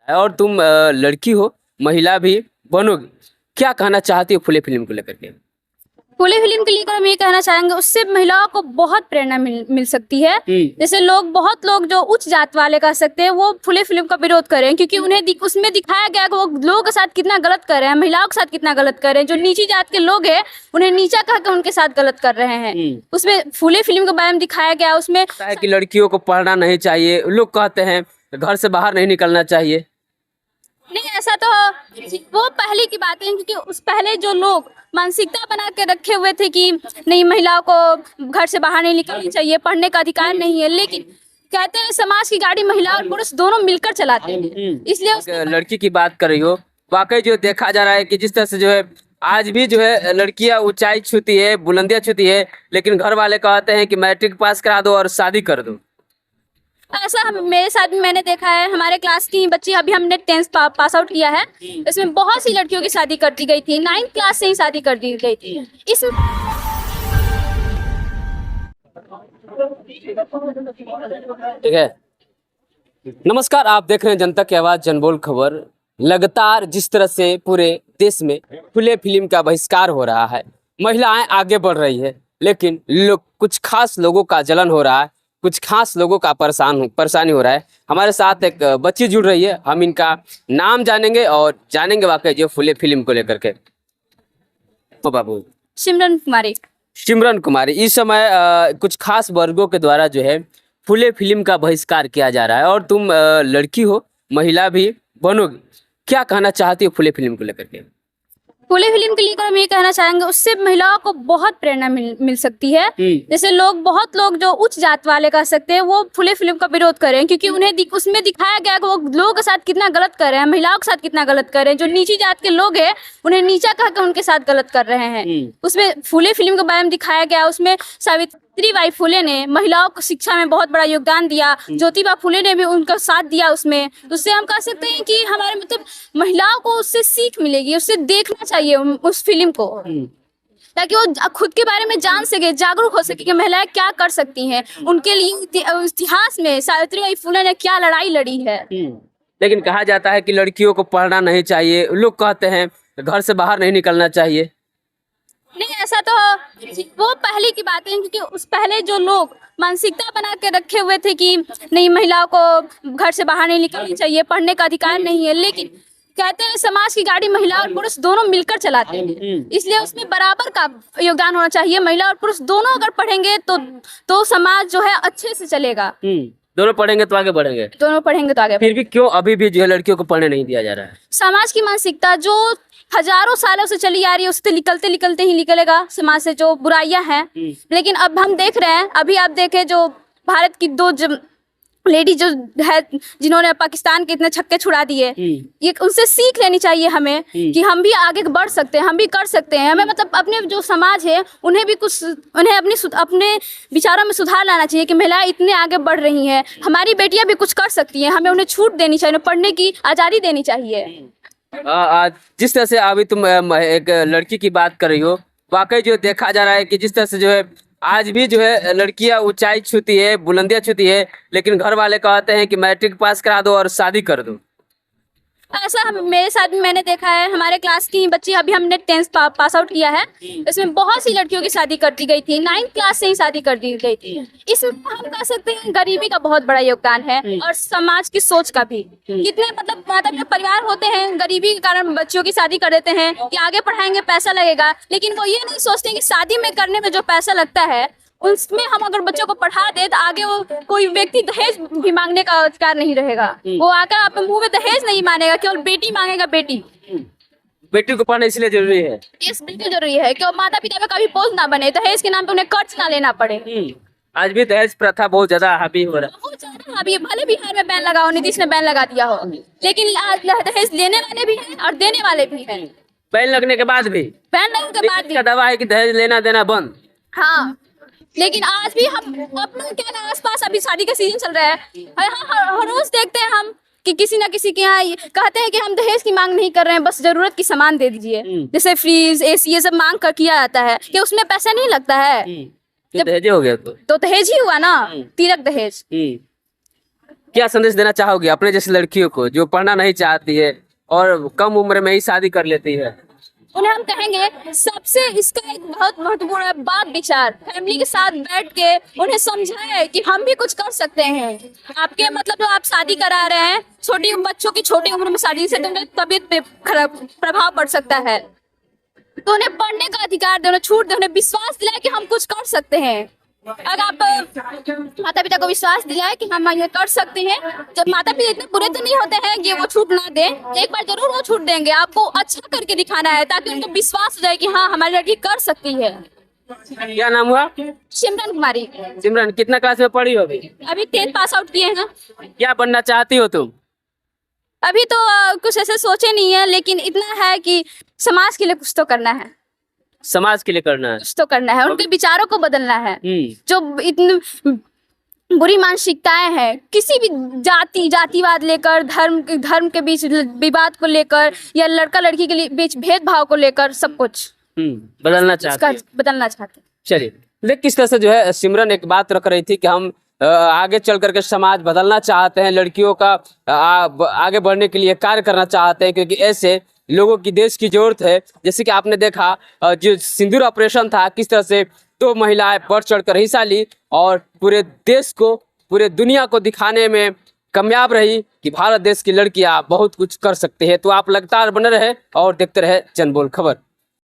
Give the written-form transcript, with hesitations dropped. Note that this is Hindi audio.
और तुम लड़की हो, महिला भी बनोगी, क्या कहना चाहती हो फूले फिल्म को लेकर के? फूले फिल्म के लेकर हम ये कहना चाहेंगे, उससे महिलाओं को बहुत प्रेरणा मिल सकती है। जैसे बहुत लोग जो उच्च जात वाले कह सकते हैं, वो फूले फिल्म का विरोध कर रहे हैं, क्योंकि उन्हें उसमें दिखाया गया कि वो लोगों के साथ कितना गलत कर रहे हैं, महिलाओं के साथ कितना गलत कर रहे हैं। जो नीची जात के लोग हैं उन्हें नीचा कहकर उनके साथ गलत कर रहे हैं। उसमें फूले फिल्म के बारे में दिखाया गया, उसमें है कि लड़कियों को पढ़ना नहीं चाहिए, लोग कहते हैं घर से बाहर नहीं निकलना चाहिए। नहीं, ऐसा तो वो पहले की बात है, क्योंकि उस पहले जो लोग मानसिकता बना के रखे हुए थे कि नहीं, महिलाओं को घर से बाहर नहीं निकलनी चाहिए, पढ़ने का अधिकार नहीं है। लेकिन कहते हैं समाज की गाड़ी महिला और पुरुष दोनों मिलकर चलाते हैं, इसलिए लड़की की बात कर रही हो, वाकई जो देखा जा रहा है कि जिस तरह से जो है आज भी जो है लड़कियां ऊंचाई छूती है, बुलंदियां छूती है, लेकिन घर वाले कहते हैं कि मैट्रिक पास करा दो और शादी कर दो। ऐसा मेरे साथ भी मैंने देखा है। हमारे क्लास की बच्ची, अभी हमने 10th पास आउट किया है, इसमें बहुत सी लड़कियों की शादी कर दी गई थी, 9th क्लास से ही शादी कर दी गई थी। इसमें ठीक है, नमस्कार, आप देख रहे हैं जनता की आवाज जनबोल खबर। लगातार जिस तरह से पूरे देश में खुले फिल्म का बहिष्कार हो रहा है, महिलाएं आगे बढ़ रही है, लेकिन कुछ खास लोगों का जलन हो रहा है, कुछ खास लोगों का परेशानी हो रहा है। हमारे साथ एक बच्ची जुड़ रही है, हम इनका नाम जानेंगे और जानेंगे वाकई जो खुले फिल्म को लेकर के। तो बाबू, सिमरन कुमारी इस समय कुछ खास वर्गों के द्वारा जो है फूले फिल्म का बहिष्कार किया जा रहा है, और तुम लड़की हो, महिला भी बनोगी, क्या कहना चाहती हो फूले फिल्म को लेकर के? फूले फिल्म के लेकर हम ये कहना चाहेंगे, उससे महिलाओं को बहुत प्रेरणा मिल सकती है। जैसे बहुत लोग जो उच्च जात वाले कह सकते हैं, वो फूले फिल्म का विरोध कर रहे हैं, क्योंकि उन्हें उसमें दिखाया गया कि वो लोगों के साथ कितना गलत कर रहे हैं, महिलाओं के साथ कितना गलत कर रहे हैं। जो नीची जात के लोग हैं उन्हें नीचा कहकर उनके साथ गलत कर रहे हैं। उसमें फूले फिल्म के बारे में दिखाया गया, उसमें सावित्रीबाई फुले ने महिलाओं को शिक्षा में बहुत बड़ा योगदान दिया, ज्योतिबा फुले ने भी उनका साथ दिया उसमें। उससे हम कह सकते हैं कि हमारे मतलब महिलाओं को उससे सीख मिलेगी, उससे देखना चाहिए उस फिल्म को, ताकि वो खुद के बारे में जान सके, जागरूक हो सके कि महिलाएं क्या कर सकती हैं। उनके लिए इतिहास में सावित्रीबाई फुले ने क्या लड़ाई लड़ी है। लेकिन कहा जाता है कि लड़कियों को पढ़ना नहीं चाहिए, लोग कहते हैं घर से बाहर नहीं निकलना चाहिए। नहीं, ऐसा तो वो पहले की बात है, क्योंकि उस पहले जो लोग मानसिकता बना के रखे हुए थे कि नहीं, महिलाओं को घर से बाहर नहीं निकलनी चाहिए, पढ़ने का अधिकार नहीं है। लेकिन कहते हैं समाज की गाड़ी महिला और पुरुष दोनों मिलकर चलाते हैं, इसलिए उसमें बराबर का योगदान होना चाहिए। महिला और पुरुष दोनों अगर पढ़ेंगे तो समाज जो है अच्छे से चलेगा। दोनों पढ़ेंगे तो आगे बढ़ेंगे, दोनों पढ़ेंगे तो आगे। फिर भी क्यों अभी भी जो है लड़कियों को पढ़ने नहीं दिया जा रहा है? समाज की मानसिकता जो हजारों सालों से चली आ रही है, उससे निकलते ही निकलेगा समाज से जो बुराइयां हैं। लेकिन अब हम देख रहे हैं, अभी आप देखें जो भारत की दो लेडी जो है, जिन्होंने पाकिस्तान के इतने छक्के छुड़ा दिए, ये उनसे सीख लेनी चाहिए हमें कि हम भी आगे बढ़ सकते हैं, हम भी कर सकते हैं। हमें मतलब अपने जो समाज है उन्हें अपने विचारों में सुधार लाना चाहिए कि महिलाएं इतने आगे बढ़ रही हैं, हमारी बेटियां भी कुछ कर सकती हैं, हमें उन्हें छूट देनी चाहिए, पढ़ने की आज़ादी देनी चाहिए। जिस तरह से अभी तुम एक लड़की की बात कर रही हो, वाकई जो देखा जा रहा है कि जिस तरह से जो है आज भी जो है लड़कियां ऊंचाई छूती है, बुलंदियां छूती है, लेकिन घर वाले कहते हैं कि मैट्रिक पास करा दो और शादी कर दो। ऐसा मेरे साथ भी मैंने देखा है। हमारे क्लास की बच्ची, अभी हमने 10th पास आउट किया है, इसमें बहुत सी लड़कियों की शादी कर दी गई थी, 9th क्लास से ही शादी कर दी गई थी। इसमें हम कह सकते हैं गरीबी का बहुत बड़ा योगदान है, और समाज की सोच का भी। कितने मतलब माता पिता परिवार होते हैं, गरीबी के कारण बच्चियों की शादी कर देते हैं कि आगे पढ़ाएंगे पैसा लगेगा, लेकिन वो ये नहीं सोचते कि शादी में करने में जो पैसा लगता है, उसमें हम अगर बच्चों को पढ़ा दे तो आगे वो कोई व्यक्ति दहेज भी मांगने का अधिकार नहीं रहेगा। वो आकर आपके मुंह में दहेज नहीं मांगेगा, केवल बेटी मांगेगा। बेटी को पढ़ना इसलिए जरूरी है, इस बिल्कुल जरूरी है कि माता पिता पे कभी बोझ ना बने, दहेज के नाम पे उन्हें कर्ज ना लेना पड़े। आज भी दहेज प्रथा बहुत ज्यादा हावी हो रहा है, बहुत ज्यादा हावी है। भले बिहार में बैन लगा हो, नीतीश ने बैन लगा दिया हो, लेकिन आज दहेज लेने वाले भी हैं और देने वाले भी हैं। बैन लगने के बाद भी दावा है कि दहेज लेना देना बंद। हाँ, लेकिन आज भी हम अपने क्या आसपास अभी शादी का सीजन चल रहा है, हर रोज देखते हैं हम कि किसी ना किसी के यहाँ कहते हैं कि हम दहेज की मांग नहीं कर रहे हैं, बस जरूरत की सामान दे दीजिए। जैसे फ्रीज, एसी, ये सब मांग कर किया जाता है कि उसमें पैसा नहीं लगता है। जब दहेज हो गया तो दहेज ही हुआ ना, तिलक दहेज। क्या संदेश देना चाहोगे अपने जैसी लड़कियों को जो पढ़ना नहीं चाहती है और कम उम्र में ही शादी कर लेती है? उन्हें हम कहेंगे सबसे इसका एक बहुत महत्वपूर्ण बात विचार फैमिली के साथ बैठ के उन्हें समझाए कि हम भी कुछ कर सकते हैं। आपके मतलब जो आप शादी करा रहे हैं छोटी बच्चों की छोटी उम्र में शादी से तो उनकी तबीयत पे खराब प्रभाव पड़ सकता है, तो उन्हें पढ़ने का अधिकार दे, उन्हें छूट दे, उन्हें विश्वास दिलाए कि हम कुछ कर सकते हैं। अगर आप माता पिता को विश्वास दिलाए कि हम ये कर सकते हैं, जब माता पिता इतने बुरे तो नहीं होते हैं कि वो छूट ना दे, एक बार जरूर वो छूट देंगे। आपको अच्छा करके दिखाना है ताकि उनको विश्वास हो जाए कि हाँ हमारी लड़की कर सकती है। क्या नाम हुआ? सिमरन कुमारी। सिमरन कितना क्लास में पढ़ी हो अभी? अभी 10th पास आउट किए हैं। क्या बनना चाहती हो तुम? अभी तो कुछ ऐसे सोचे नहीं है, लेकिन इतना है कि समाज के लिए कुछ तो करना है, समाज के लिए करना है, कुछ तो करना है, उनके विचारों को बदलना है। हम्म, जो इतनी बुरी मानसिकताएं हैं किसी भी जातिवाद लेकर, धर्म के बीच विवाद को लेकर या लड़का लड़की के लिए बीच भेदभाव को लेकर सब कुछ बदलना चाहती इसका है। बदलना चाहते हैं। चलिए, लेकिन किस तरह से जो है सिमरन एक बात रख रही थी कि हम आगे चल करके समाज बदलना चाहते हैं, लड़कियों का आगे बढ़ने के लिए कार्य करना चाहते हैं, क्योंकि ऐसे लोगों की देश की जरूरत है। जैसे कि आपने देखा जो सिंदूर ऑपरेशन था, किस तरह से 2 महिलाएं बढ़ चढ़ कर हिस्सा ली और पूरे देश को, पूरे दुनिया को दिखाने में कामयाब रही कि भारत देश की लड़कियां बहुत कुछ कर सकती है। तो आप लगातार बने रहे और देखते रहे जनबोल खबर।